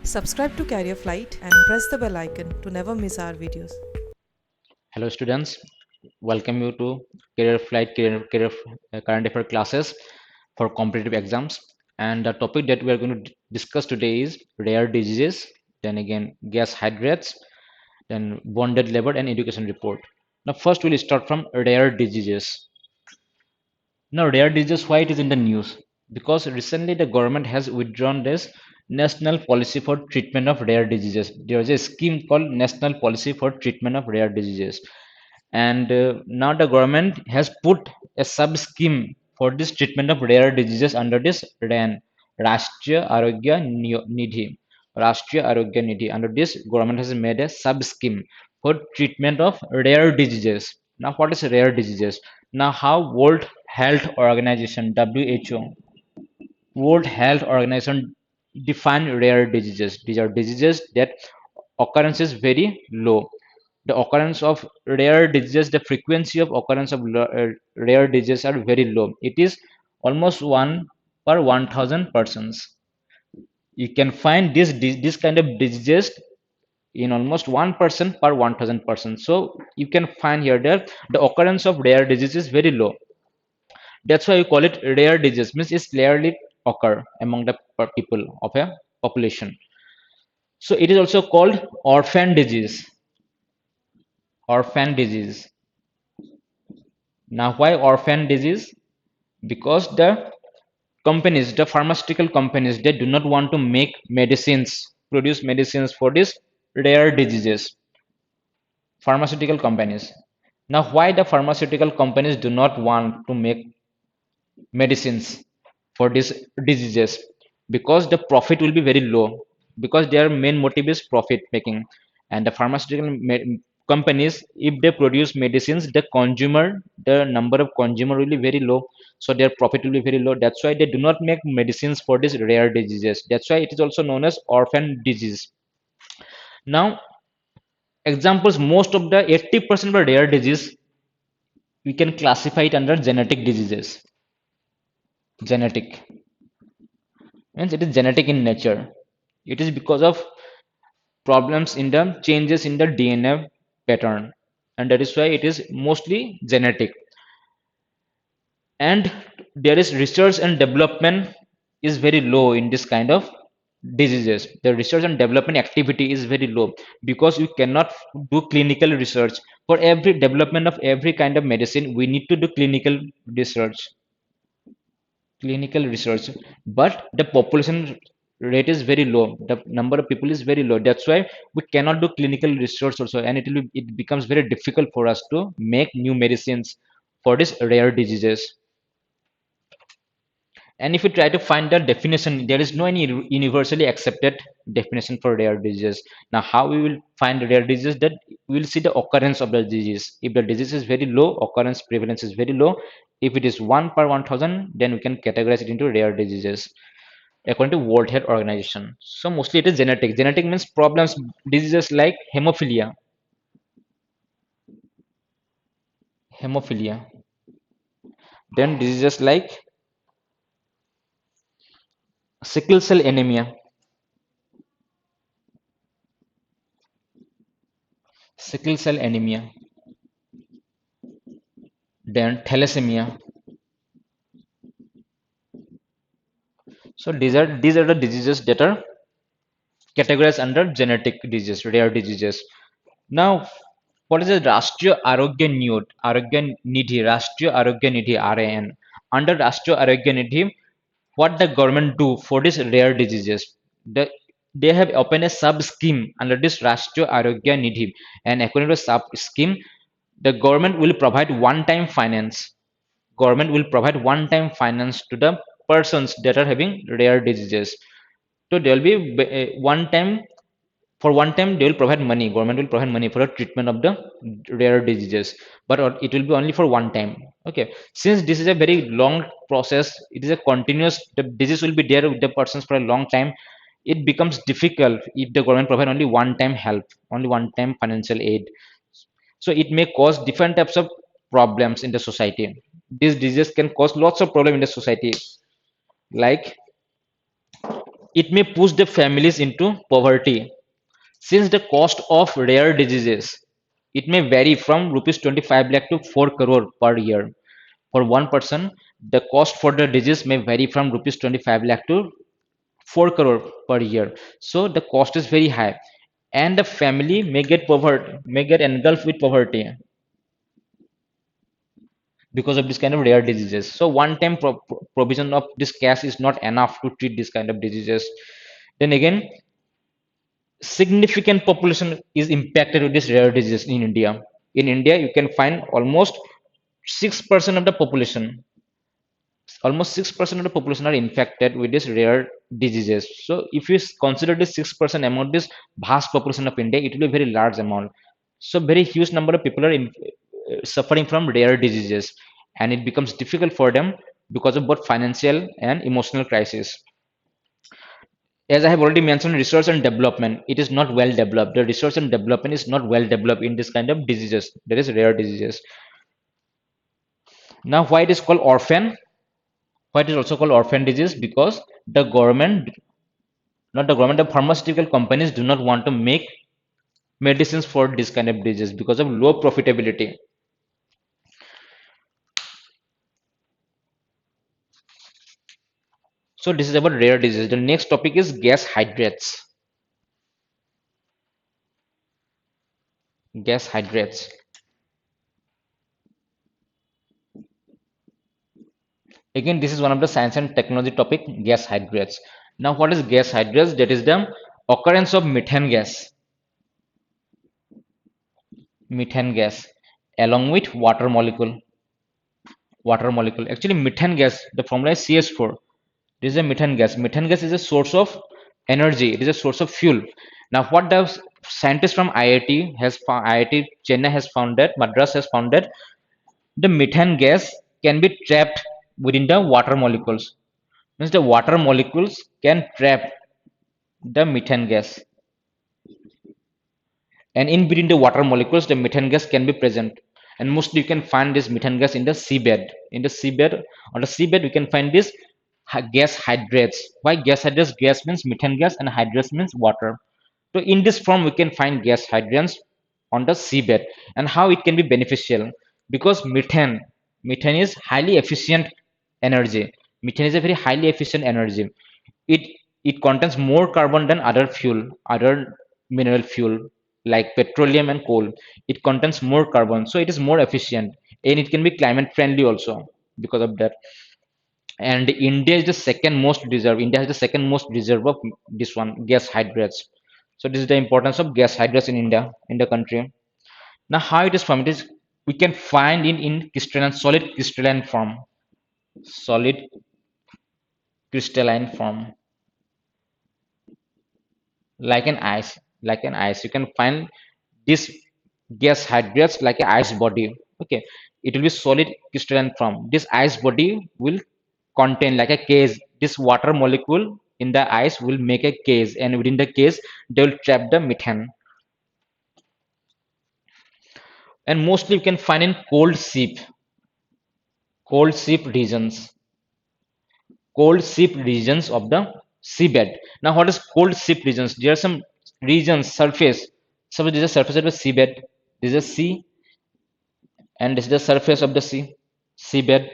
Subscribe to Career Flight and press the bell icon to never miss our videos. Hello students, welcome you to Current Affair classes for competitive exams. And the topic that we are going to discuss today is rare diseases, then again gas hydrates, then bonded labor and education report. Now first we'll start from rare diseases. Now rare diseases, why it is in the news? Because recently the government has withdrawn this national policy for treatment of rare diseases. There is a scheme called National Policy for Treatment of Rare Diseases, and now the government has put a sub scheme for this treatment of rare diseases under this RAN, Rashtriya Arogya Nidhi. Rashtriya Arogya Nidhi. Under this, government has made a sub scheme for treatment of rare diseases. Now, what is rare diseases? Now, how World Health Organization (WHO) World Health Organization define rare diseases. These are diseases that occurrence is very low. The occurrence of rare diseases, the frequency of occurrence of rare diseases are very low. It is almost 1 per 1000 persons. You can find this kind of diseases in almost 1% per 1000 persons. So you can find here that the occurrence of rare disease is very low. That's why we call it rare disease. Means it's rarely occur among the people of a population. So it is also called orphan disease. Orphan disease. Now, why orphan disease? Because the companies, the pharmaceutical companies, they do not want to make medicines, produce medicines for these rare diseases. Pharmaceutical companies. Now, why the pharmaceutical companies do not want to make medicines for these diseases? Because the profit will be very low, because their main motive is profit making. And the pharmaceutical companies, if they produce medicines, the number of consumer will be very low, so their profit will be very low. That's why they do not make medicines for these rare diseases. That's why it is also known as orphan disease. Now, examples, most of the 80% of rare disease, we can classify it under genetic diseases. Genetic means it is genetic in nature. It is because of problems in the changes in the DNA pattern, and that is why it is mostly genetic. And there is research and development is very low in this kind of diseases. The research and development activity is very low because you cannot do clinical research. For every development of every kind of medicine, we need to do clinical research, but the population rate is very low, the number of people is very low. That's why we cannot do clinical research also, and it becomes very difficult for us to make new medicines for these rare diseases. And if you try to find the definition, there is no any universally accepted definition for rare diseases. Now, how we will find rare diseases? That we will see the occurrence of the disease. If the disease is very low, occurrence prevalence is very low. If it is 1 per 1000, then we can categorize it into rare diseases according to World Health Organization. So mostly it is genetic. Genetic means problems, diseases like hemophilia. Then diseases like sickle cell anemia, sickle cell anemia. Then thalassemia. So these are the diseases that are categorized under genetic diseases, rare diseases. Now, what is the Arogya Nidhi, Rashtriya Arogya Nidhi (RAN)? Under Rashtriya Arogya Nidhi, what the government do for these rare diseases? They have opened a sub scheme under this Rashtriya Arogya Nidhi, and according to sub scheme, the government will provide one-time finance. Government will provide one-time finance to the persons that are having rare diseases. So there will be one time, for one time they will provide money. Government will provide money for the treatment of the rare diseases, but it will be only for one time. Okay, since this is a very long process, it is a continuous. The disease will be there with the persons for a long time. It becomes difficult if the government provide only one time help, only one time financial aid. So it may cause different types of problems in the society. These diseases can cause lots of problem in the society, like it may push the families into poverty. Since the cost of rare diseases, it may vary from rupees 25 lakh to 4 crore per year. For one person, the cost for the disease may vary from rupees 25 lakh to 4 crore per year. So the cost is very high, and the family may get poverty, may get engulfed with poverty because of this kind of rare diseases. So one time provision of this cash is not enough to treat this kind of diseases. Then again, significant population is impacted with this rare disease in India. In India, you can find almost 6% of the population are infected with these rare diseases. So if you consider this 6% amount, this vast population of India, it will be a very large amount. So very huge number of people are suffering from rare diseases, and it becomes difficult for them because of both financial and emotional crisis. As I have already mentioned, research and development, it is not well developed. The research and development is not well developed in this kind of diseases. There is rare diseases. Now, why it is called orphan? Why it is also called orphan disease? Because the government, not the government, the pharmaceutical companies do not want to make medicines for this kind of disease because of low profitability. So this is about rare disease. The next topic is gas hydrates. Gas hydrates. Again, this is one of the science and technology topic, gas hydrates. Now, what is gas hydrates? That is the occurrence of methane gas, along with water molecule. Actually, methane gas, the formula is CS4. This is a methane gas. Methane gas is a source of energy. It is a source of fuel. Now, what the scientists from IIT has found, IIT Chennai has found that, Madras has found that the methane gas can be trapped within the water molecules. Means the water molecules can trap the methane gas, and in between the water molecules, the methane gas can be present. And mostly you can find this methane gas in the seabed. In the seabed, on the seabed, we can find this gas hydrates. Why gas hydrates? Gas means methane gas, and hydrates means water. So in this form, we can find gas hydrants on the seabed. And how it can be beneficial? Because methane is highly efficient energy. Methane is a very highly efficient energy. It it contains more carbon than other mineral fuel like petroleum and coal. It contains more carbon, so it is more efficient, and it can be climate friendly also because of that. And India has the second most reserve of this one, gas hydrates. So this is the importance of gas hydrates in India, in the country. Now how it is formed? It is, we can find in solid crystalline form, like an ice. You can find this gas hydrates like an ice body. Okay, it will be solid crystalline form. This ice body will contain like a case. This water molecule in the ice will make a case, and within the case they will trap the methane. And mostly you can find in cold seep regions, of the seabed. Now what is cold seep regions? There are some regions surface. Suppose this is the surface of the seabed. This is a sea, and this is the surface of the seabed.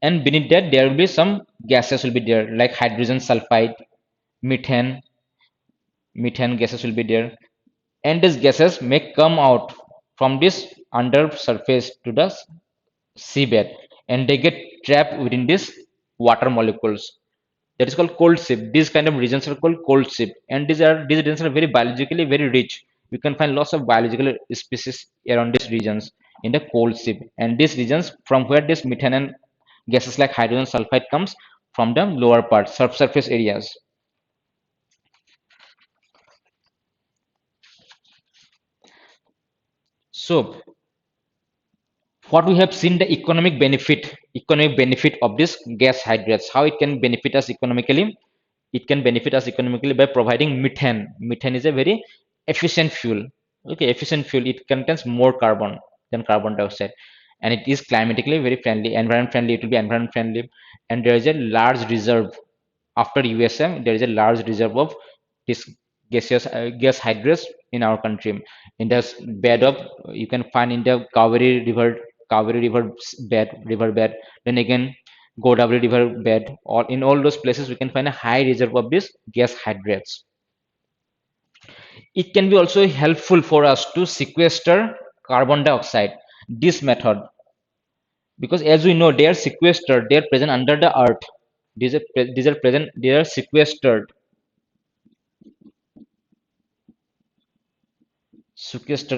And beneath that there will be some gases will be there, like hydrogen sulfide, methane. Gases will be there, and these gases may come out from this under surface to the seabed, and they get trapped within these water molecules. That is called cold seep. These kind of regions are called cold seep, and these regions are very biologically very rich. You can find lots of biological species around these regions in the cold seep. And these regions from where this methane and gases like hydrogen sulfide comes from the lower part, subsurface areas. So what we have seen, the economic benefit of this gas hydrates, how it can benefit us economically. It can benefit us economically by providing methane is a very efficient fuel. Okay, efficient fuel. It contains more carbon than carbon dioxide, and it is climatically very friendly, environment friendly. It will be environment friendly, and there is a large reserve after USM, there is a large reserve of this gaseous gas hydrates in our country. In the bed of, you can find in the Kaveri River river bed. Then again, Godavari River bed. Or in all those places, we can find a high reserve of this gas hydrates. It can be also helpful for us to sequester carbon dioxide. This method, because as we know, they are sequestered, they are present under the earth. These are present, they are sequestered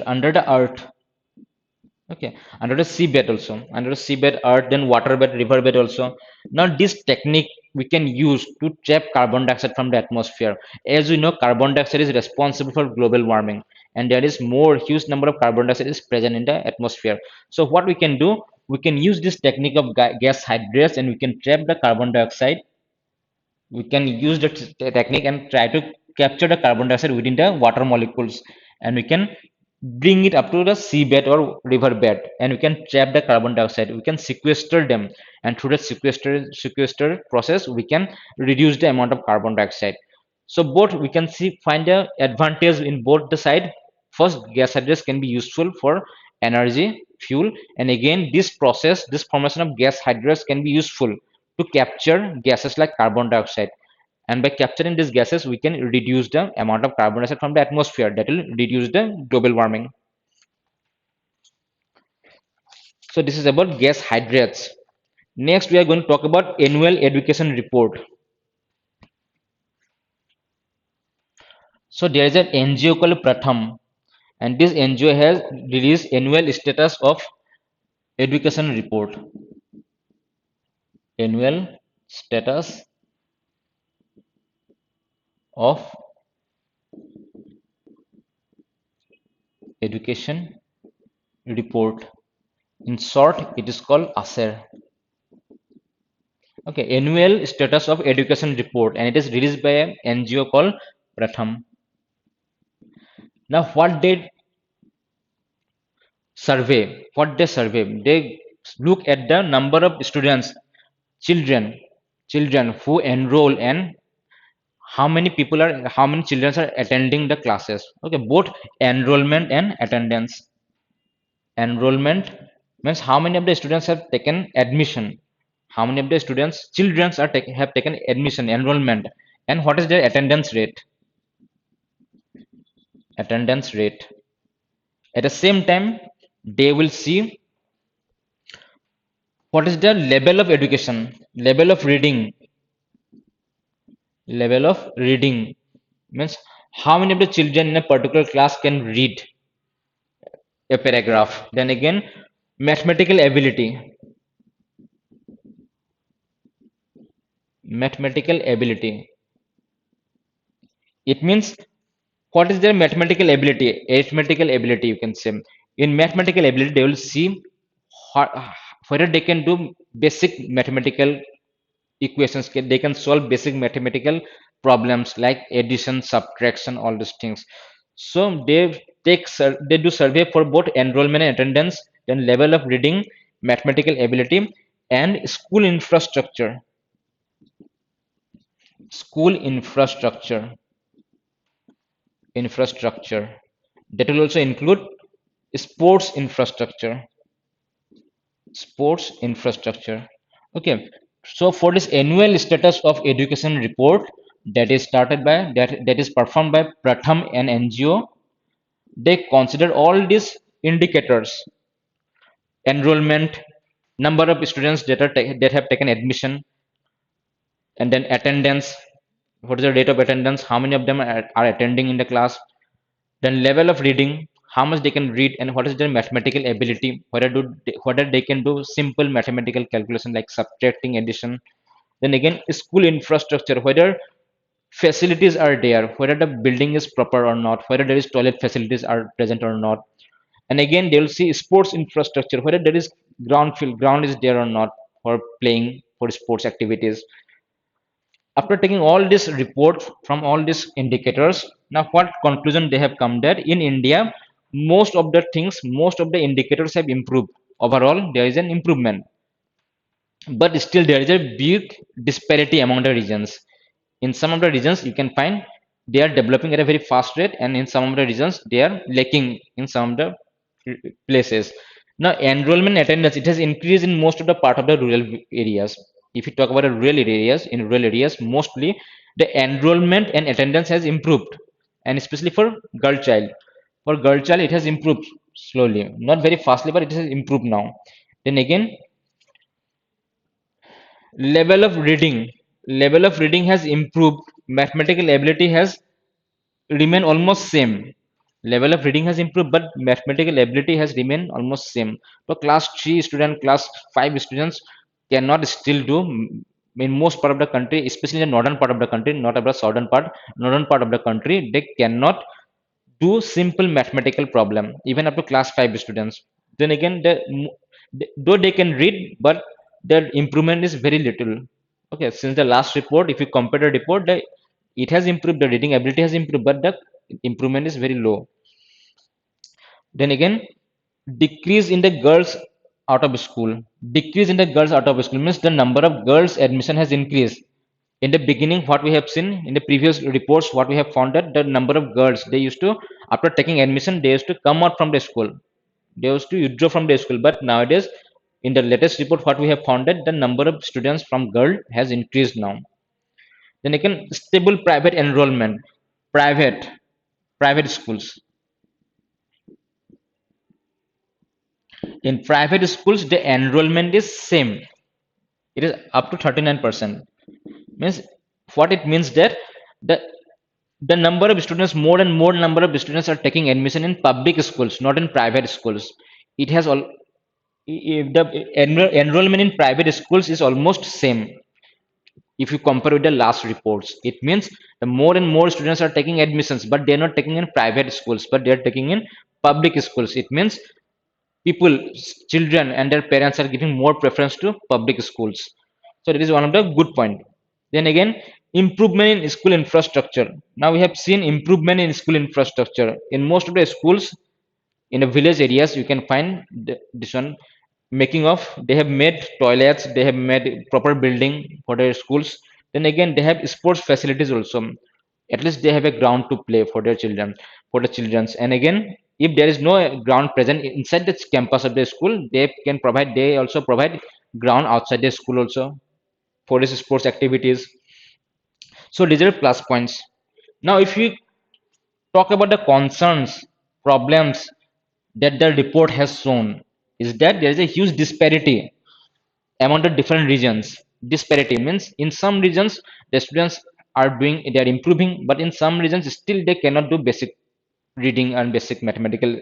under the earth. Okay, under the seabed also, under the seabed earth, then waterbed, riverbed also. Now this technique we can use to trap carbon dioxide from the atmosphere. As we know, carbon dioxide is responsible for global warming, and there is more huge number of carbon dioxide is present in the atmosphere. So what we can do, we can use this technique of gas hydrates, and we can trap the carbon dioxide. We can use the technique and try to capture the carbon dioxide within the water molecules, and we can bring it up to the seabed or river bed, and we can trap the carbon dioxide, we can sequester them, and through the sequester process we can reduce the amount of carbon dioxide. So both we can see find the advantage in both the side. First, gas hydrates can be useful for energy, fuel, and again this process, this formation of gas hydrates can be useful to capture gases like carbon dioxide, and by capturing these gases we can reduce the amount of carbon dioxide from the atmosphere, that will reduce the global warming. So this is about gas hydrates. Next we are going to talk about annual education report. So there is an NGO called Pratham, and this NGO has released annual status of education report. Annual status of education report. In short, it is called ASER. Okay, annual status of education report, and it is released by an NGO called Pratham. Now, what they survey, they look at the number of students, children, children who enroll, and how many children are attending the classes. Okay, both enrollment and attendance. Enrollment means how many of the students have taken admission, how many of the students, children have taken admission, enrollment, and what is their attendance rate. Attendance rate. At the same time, they will see what is the level of education, level of reading means how many of the children in a particular class can read a paragraph. Then again, mathematical ability, mathematical ability. It means what is their mathematical ability, arithmetical ability, you can say. In mathematical ability, they will see whether they can do basic mathematical equations, they can solve basic mathematical problems like addition, subtraction, all these things. So they do survey for both enrollment and attendance, then level of reading, mathematical ability, and school infrastructure. That will also include sports infrastructure. Okay, so for this annual status of education report, that is performed by Pratham and NGO, they consider all these indicators: enrollment, number of students that have taken admission, and then attendance, what is the rate of attendance, how many of them are attending in the class, then level of reading, how much they can read, and what is their mathematical ability, whether they can do simple mathematical calculation like subtracting, addition. Then again, school infrastructure, whether facilities are there, whether the building is proper or not, whether there is toilet facilities are present or not. And again, they will see sports infrastructure, whether there is ground is there or not for playing, for sports activities. After taking all this report from all these indicators, now what conclusion they have come, that in India, most of the indicators have improved. Overall, there is an improvement, but still there is a big disparity among the regions. In some of the regions you can find they are developing at a very fast rate, and in some of the regions they are lacking in some of the places. Now enrollment attendance, it has increased in most of the part of the rural areas. If you talk about the rural areas, in rural areas mostly the enrollment and attendance has improved, and especially for girl child. For girl child it has improved slowly, not very fastly, but it has improved now. Then again, level of reading, has improved. Mathematical ability has remained almost same. Level of reading has improved, but mathematical ability has remained almost same. So class 3 student, class 5 students cannot still do in most part of the country, especially in the northern part of the country, not about southern part. Northern part of the country they cannot do simple mathematical problem even up to class 5 students. Then again, though they can read, but their improvement is very little. Okay, since the last report, if you compare the report, it has improved, the reading ability has improved, but the improvement is very low. Then again, decrease in the girls out of school. Decrease in the girls out of school means the number of girls admission has increased. In the beginning, what we have seen in the previous reports, what we have found that the number of girls, they used to, after taking admission, they used to come out from the school, they used to withdraw from the school. But nowadays, in the latest report, what we have found that the number of students from girl has increased now. Then again, stable private enrollment. private Private schools, in private schools the enrollment is same, it is up to 39%. Means, what it means that the number of students, more and more number of students are taking admission in public schools, not in private schools. It has all, the enrollment in private schools is almost same. If you compare with the last reports, it means the more and more students are taking admissions, but they're not taking in private schools, but they're taking in public schools. It means people, children and their parents are giving more preference to public schools. So that is one of the good point. Then again, improvement in school infrastructure. Now we have seen improvement in school infrastructure in most of the schools. In the village areas you can find this one, making of, they have made toilets, they have made proper building for their schools. Then again, they have sports facilities also. At least they have a ground to play for their children, for the children's. And again, if there is no ground present inside the campus of the school, they can provide, they also provide ground outside the school also for these sports activities. So these are plus points. Now if we talk about the concerns, problems that the report has shown, is that there is a huge disparity among the different regions. Disparity means in some regions the students are doing, they are improving, but in some regions still they cannot do basic reading and basic mathematical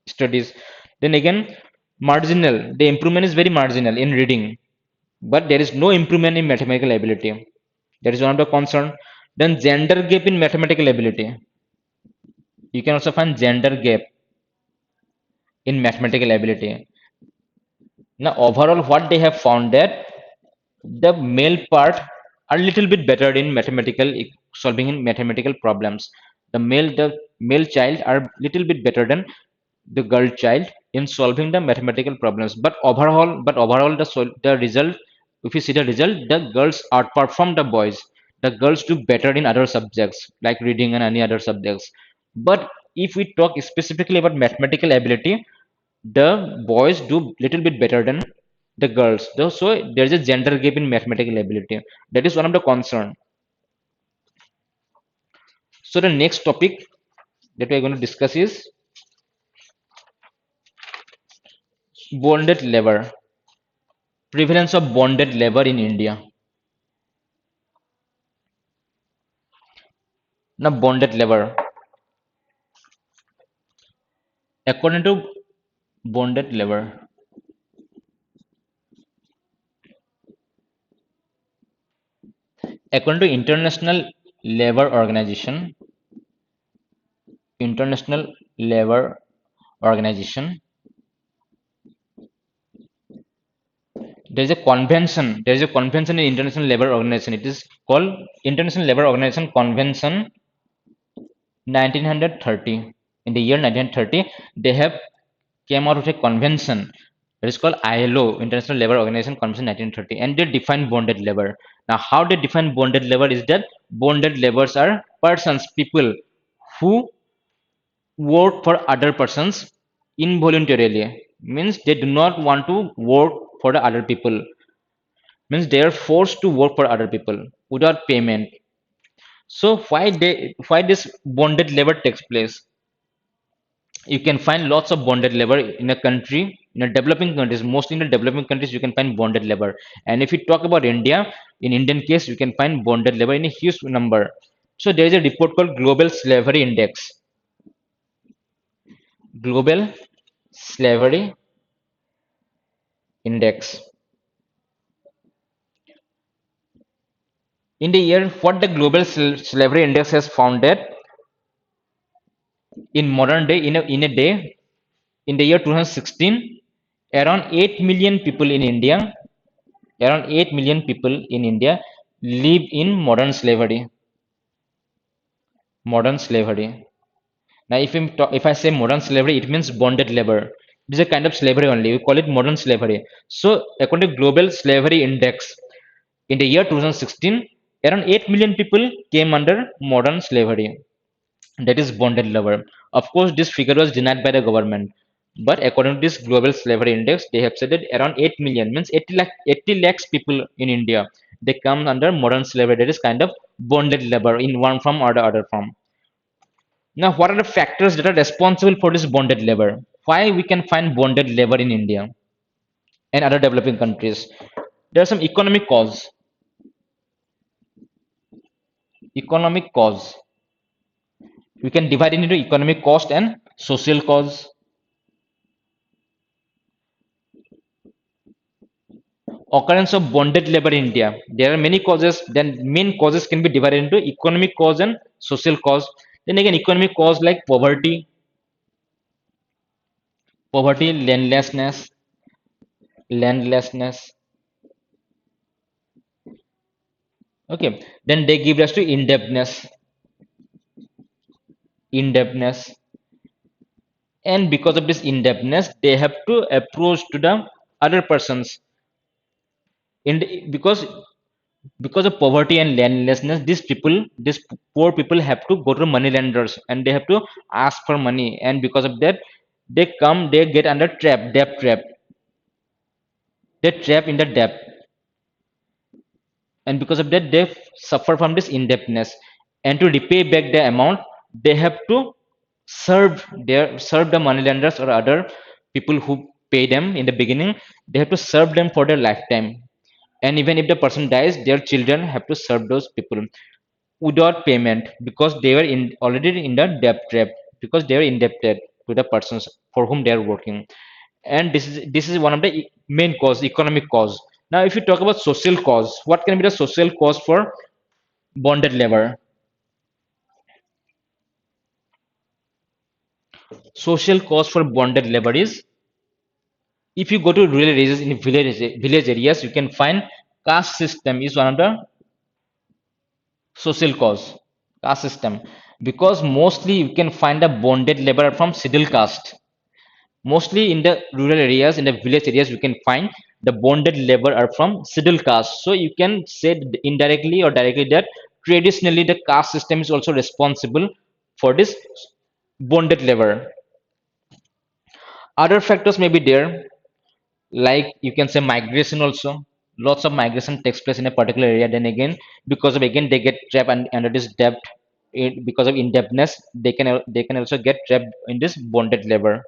studies. Then again, marginal, the improvement is very marginal in reading, but there is no improvement in mathematical ability. That is one of the concern. Then gender gap in mathematical ability. You can also find gender gap in mathematical ability. Now, overall, what they have found that the male part are little bit better in mathematical solving in mathematical problems. The male child are little bit better than the girl child in solving the mathematical problems. But overall, the result, if you see the result, the girls outperform the boys. The girls do better in other subjects like reading and any other subjects. But if we talk specifically about mathematical ability, the boys do little bit better than the girls. So there's a gender gap in mathematical ability. That is one of the concern. So the next topic that we're going to discuss is bonded labor. Prevalence of bonded labor in India. Now bonded labor. According to bonded labor, according to Labor Organization, International Labor Organization, there is a convention in International Labor Organization. It is called International Labor Organization Convention 1930. In the year 1930, they have came out with a convention It is called ILO, International Labour Organization Convention 1930, and they define bonded labor. Now, how they define bonded labor is that bonded laborers are persons, people who work for other persons involuntarily. Means they do not want to work for the other people. Means they are forced to work for other people without payment. So why this bonded labor takes place? You can find lots of bonded labor in a country, in a developing countries, mostly in the developing countries you can find bonded labor. And if you talk about India, in Indian case you can find bonded labor in a huge number. So there is a report called Global Slavery Index. Global Slavery Index. In the year, what the Global Slavery Index has found that in modern day, in a day, in the year 2016, around 8 million people in India, around 8 million people in India live in modern slavery. Modern slavery. Now, if I say modern slavery, it means bonded labor. It is a kind of slavery only. We call it modern slavery. So, according to Global Slavery Index, in the year 2016, around 8 million people came under modern slavery. That is bonded labor. Of course, this figure was denied by the government. But according to this Global Slavery Index, they have said that around 8 million, means 80 lakhs people in India, they come under modern slavery. That is kind of bonded labor in one form or the other form. Now, what are the factors that are responsible for this bonded labor? Why we can find bonded labor in India and other developing countries? There are some economic cause. Economic cause. We can divide it into economic cost and social cause. Occurrence of bonded labor in India. There are many causes. Then main causes can be divided into economic cause and social cause. Then again, economic cause like poverty, landlessness. Okay. Then they give rise to indebtedness, and because of this indebtedness, they have to approach to the other persons. Because of poverty and landlessness, these poor people have to go to money lenders and they have to ask for money, and because of that they get under debt trap. They trap in the debt, and because of that they suffer from this indebtedness, and to repay back the amount they have to serve the money lenders or other people who pay them in the beginning. They have to serve them for their lifetime, and even if the person dies, their children have to serve those people without payment, because they were already in the debt trap, because they were indebted to the persons for whom they are working. And this is one of the main cause, economic cause. Now if you talk about social cause, what can be the social cause for bonded labor? Social cause for bonded labor is, if you go to rural areas, in village areas, you can find caste system is one of the social cause. Caste system, because mostly you can find a bonded labor from scheduled caste. Mostly in the rural areas, in the village areas, you can find the bonded labor are from scheduled caste. So you can say indirectly or directly that traditionally the caste system is also responsible for this bonded labor. Other factors may be there, like you can say migration also. Lots of migration takes place in a particular area. Then again, because of again they get trapped under this debt, because of indebtedness, they can also get trapped in this bonded labor.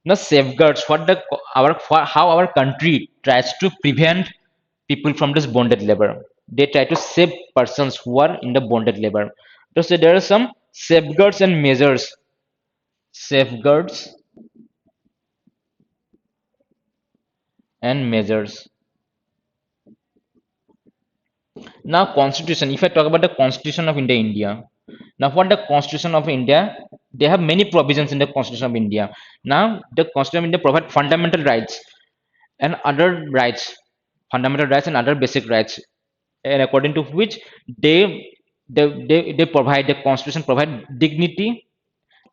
Now safeguards, how our country tries to prevent people from this bonded labor. They try to save persons who are in the bonded labor. So there are some safeguards and measures. Safeguards and measures. Now constitution, if I talk about the constitution of India, now what the constitution of India, they have many provisions in the constitution of India. Now the constitution of India provide fundamental rights and other rights, fundamental rights and other basic rights, and according to which they they provide, the constitution provide dignity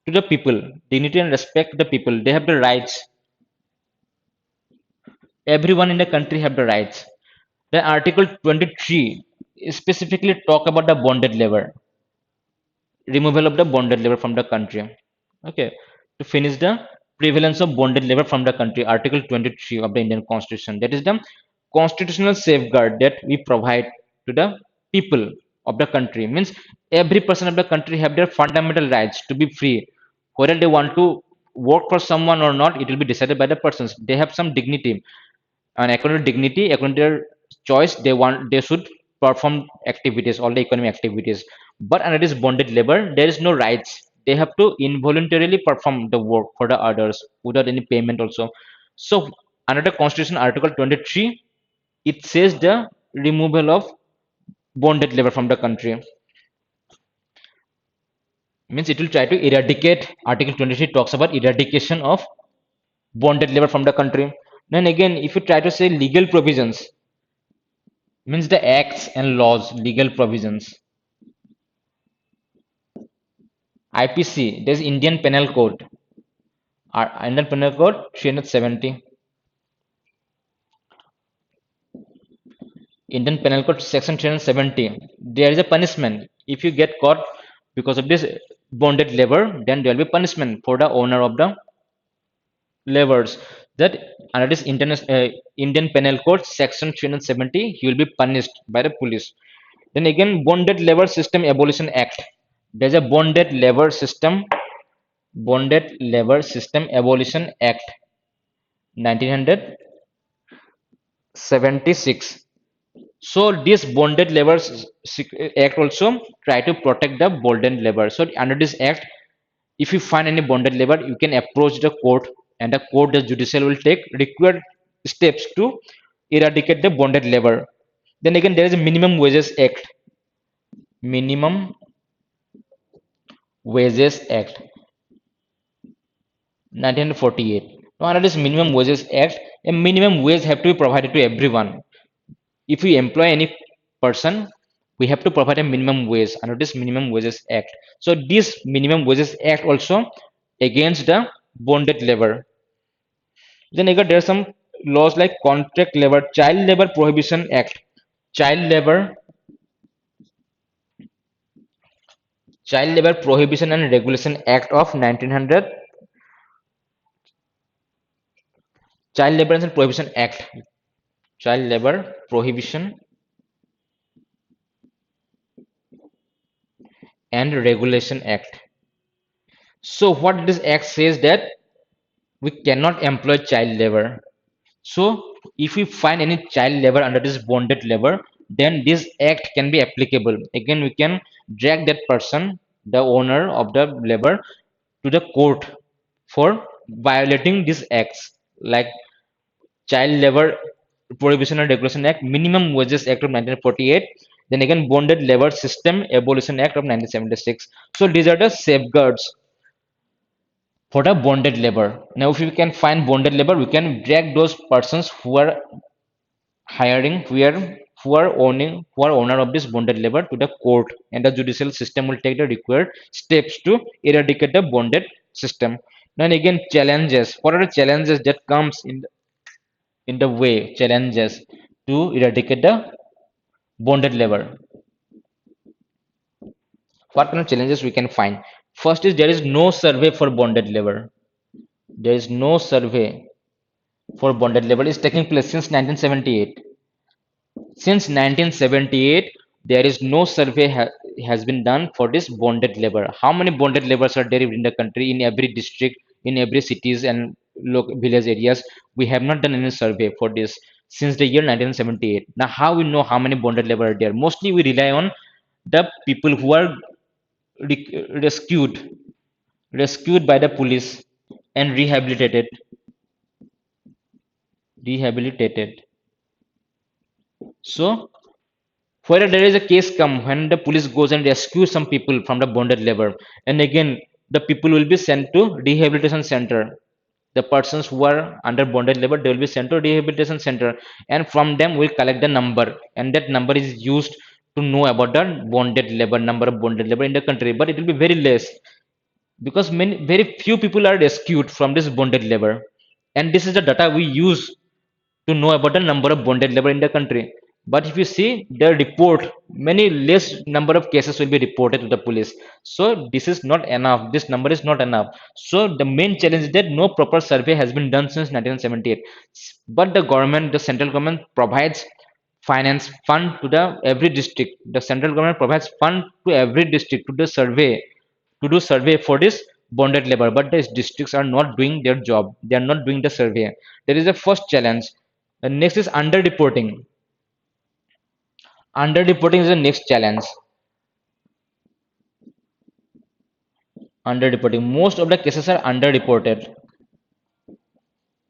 to the people, dignity and respect to the people. They have the rights. Everyone in the country have the rights. The Article 23 specifically talk about the bonded labor, removal of the bonded labor from the country. Okay, to finish the prevalence of bonded labor from the country, Article 23 of the Indian Constitution, that is the constitutional safeguard that we provide to the people of the country. Means every person of the country have their fundamental rights to be free. Whether they want to work for someone or not, it will be decided by the persons. They have some dignity, and according to dignity, according to their choice, they should perform activities, all the economic activities. But under this bonded labor, there is no rights. They have to involuntarily perform the work for the others without any payment also. So under the constitution, article 23, it says the removal of bonded labor from the country. Means it will try to eradicate. Article 23 talks about eradication of bonded labor from the country. Then again, if you try to say legal provisions, means the acts and laws, legal provisions. IPC, there's Indian Penal Code. Indian Penal Code 370. Indian Penal Code section 370. There is a punishment. If you get caught because of this bonded labor, then there will be punishment for the owner of the labors. That under this Indian Penal Code section 370, he will be punished by the police. Then again, Bonded Labor System Abolition Act. There's a Bonded Labor System Abolition Act 1976. So this Bonded Labor Act also try to protect the bonded labor. So under this act, if you find any bonded labor, you can approach the court, and the court, the judicial, will take required steps to eradicate the bonded labor. Then again, there is a Minimum Wages Act. Minimum Wages Act 1948. Now, under this Minimum Wages Act, a minimum wage have to be provided to everyone. If we employ any person, we have to provide a minimum wage under this Minimum Wages Act. So, this Minimum Wages Act also against the bonded labor. Then again, there are some laws like Contract Labor, Child Labor Prohibition Act, Child Labor, Child Labor Prohibition and Regulation Act of 1900, Child Labor and Prohibition Act, Child Labor Prohibition and Regulation Act. So what this act says that we cannot employ child labor. So if we find any child labor under this bonded labor, then this act can be applicable. Again, we can drag that person, the owner of the labor, to the court for violating these acts like Child Labor Prohibition and Regulation Act, Minimum Wages Act of 1948, then again Bonded Labor System Abolition Act of 1976. So these are the safeguards for the bonded labor. Now, if we can find bonded labor, we can drag those persons who are hiring, who are owner of this bonded labor to the court, and the judicial system will take the required steps to eradicate the bonded system. Then again, challenges. What are the challenges that comes in the way? Challenges to eradicate the bonded labor. What kind of challenges we can find? First is there is no survey for bonded labor. There is no survey for bonded labor is taking place since 1978. Since 1978, there is no survey has been done for this bonded labor. How many bonded laborers are there in the country, in every district, in every cities and local village areas? We have not done any survey for this since the year 1978. Now, how we know how many bonded labor are there? Mostly, we rely on the people who are rescued, rescued by the police and rehabilitated. So whether there is a case come when the police goes and rescues some people from the bonded labor, and again the people will be sent to rehabilitation center. The persons who are under bonded labor, they will be sent to rehabilitation center, and from them we'll collect the number, and that number is used to know about the bonded labor, number of bonded labor in the country. But it will be very less because very few people are rescued from this bonded labor, and this is the data we use to know about the number of bonded labor in the country. But if you see the report, many less number of cases will be reported to the police. So this is not enough. This number is not enough. So the main challenge is that no proper survey has been done since 1978. But the government, the central government provides finance fund to the every district. The central government provides fund to every district to do survey for this bonded labor, but these districts are not doing their job. They are not doing the survey. There is a first challenge. The next is underreporting. Underreporting is the next challenge. Underreporting. Most of the cases are underreported.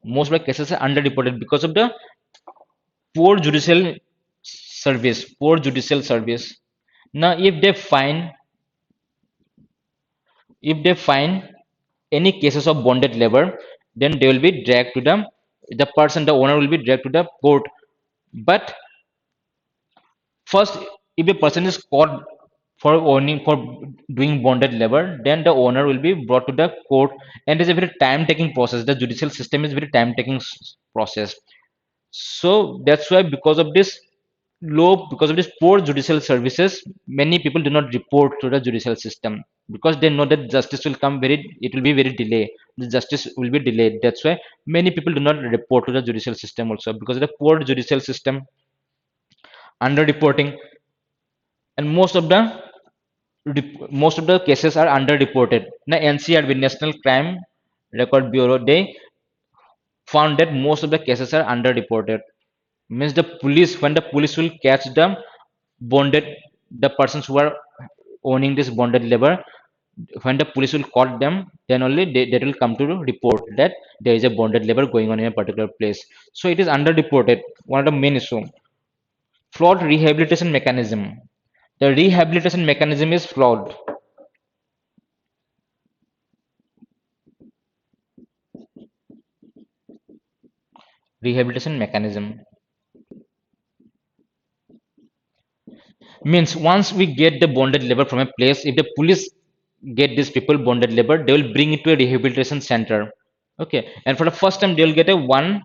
Most of the cases are underreported because of the poor judicial service. Poor judicial service. Now, if they find any cases of bonded labor, then they will be dragged to the owner will be dragged to the court. But first, if a person is caught for doing bonded labor, then the owner will be brought to the court, and it is a very time-taking process. The judicial system is very time-taking process. So that's why because of this poor judicial services, many people do not report to the judicial system because they know that justice will come it will be very delayed. The justice will be delayed. That's why many people do not report to the judicial system also because of the poor judicial system, underreporting, and most of the cases are underreported. Now, NCRB, National Crime Record Bureau, they found that most of the cases are underreported. Means when the police will catch bonded the persons who are owning this bonded labor, when the police will caught them, then only they will come to report that there is a bonded labor going on in a particular place. So it is underreported. One of the main issue. Flawed rehabilitation mechanism. The rehabilitation mechanism is flawed. Rehabilitation mechanism means once we get the bonded labor from a place, if the police get these people bonded labor, they will bring it to a rehabilitation center. Okay, and for the first time they will get a one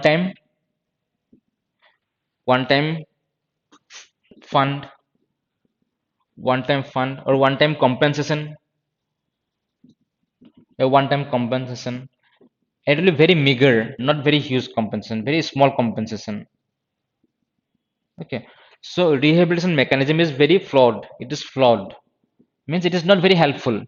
time one time fund, or one time compensation, a one time compensation. It will be very meager, not very huge compensation, very small compensation. Okay, so rehabilitation mechanism is very flawed. It is flawed, means it is not very helpful.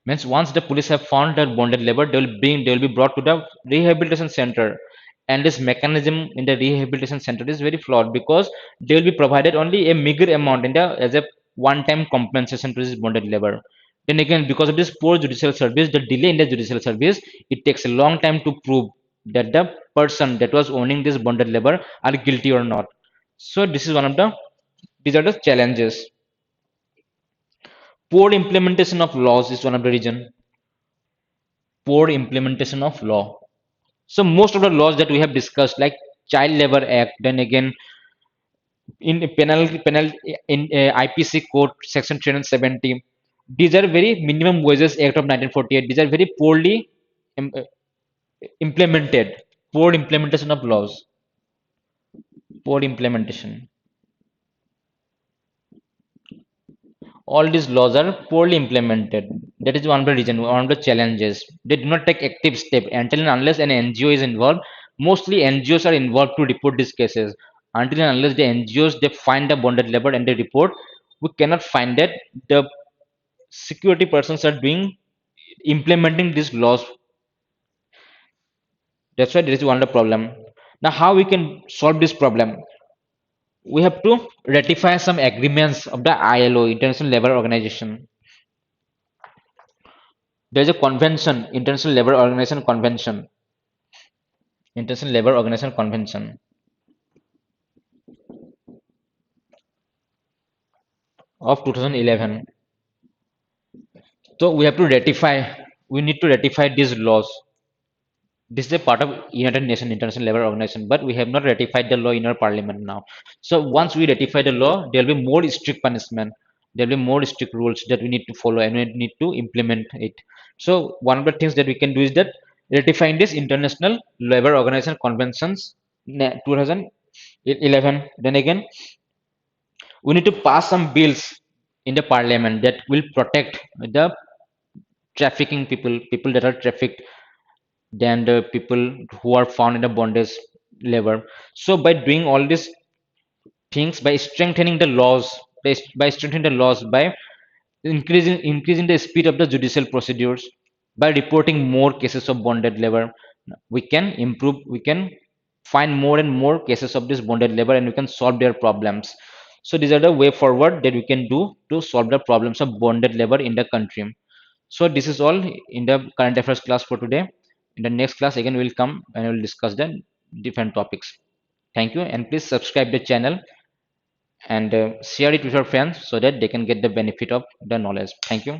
Means once the police have found that bonded labor, they will be brought to the rehabilitation center, and this mechanism in the rehabilitation center is very flawed because they will be provided only a meager amount in the as a one time compensation to this bonded labor. Then again, because of this poor judicial service, the delay in the judicial service, it takes a long time to prove that the person that was owning this bonded labor are guilty or not. So this is one of the these are the challenges. Poor implementation of laws is one of the reason. Poor implementation of law. So most of the laws that we have discussed, like Child Labor Act, then again in penal in IPC Code Section 370, these are very Minimum Wages Act of 1948. These are very poorly im- uh, implemented. Poor implementation of laws. Poor implementation. All these laws are poorly implemented. That is one of the reason, one of the challenges. They do not take active step until and unless an NGO is involved. Mostly NGOs are involved to report these cases. Until and unless the NGOs they find the bonded labor and they report, we cannot find that the security persons are doing implementing these laws. That's why there is one of the problem. Now, how we can solve this problem? We have to ratify some agreements of the ILO, International Labour Organization. There is a convention, International Labour Organization Convention of 2011. So we have to ratify. We need to ratify these laws. This is a part of United Nations International Labour Organization, but we have not ratified the law in our parliament now. So once we ratify the law, there will be more strict punishment. There will be more strict rules that we need to follow and we need to implement it. So one of the things that we can do is that ratifying this International Labour Organization Conventions 2011. Then again, we need to pass some bills in the parliament that will protect the trafficking people that are trafficked, than the people who are found in the bondage labor. So by doing all these things, by strengthening the laws, by increasing the speed of the judicial procedures, by reporting more cases of bonded labor, we can find more and more cases of this bonded labor, and we can solve their problems. So these are the way forward that we can do to solve the problems of bonded labor in the country. So this is all in the current affairs class for today. In the next class again we will come and we will discuss the different topics. Thank you, and please subscribe the channel and share it with your friends so that they can get the benefit of the knowledge. Thank you.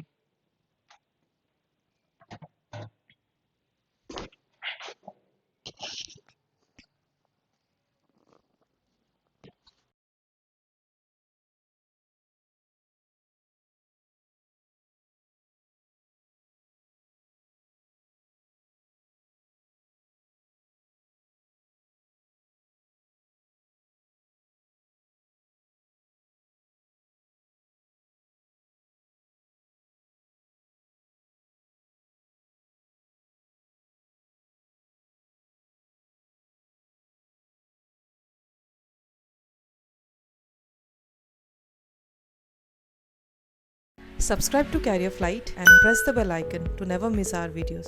Subscribe to Career Flight and press the bell icon to never miss our videos.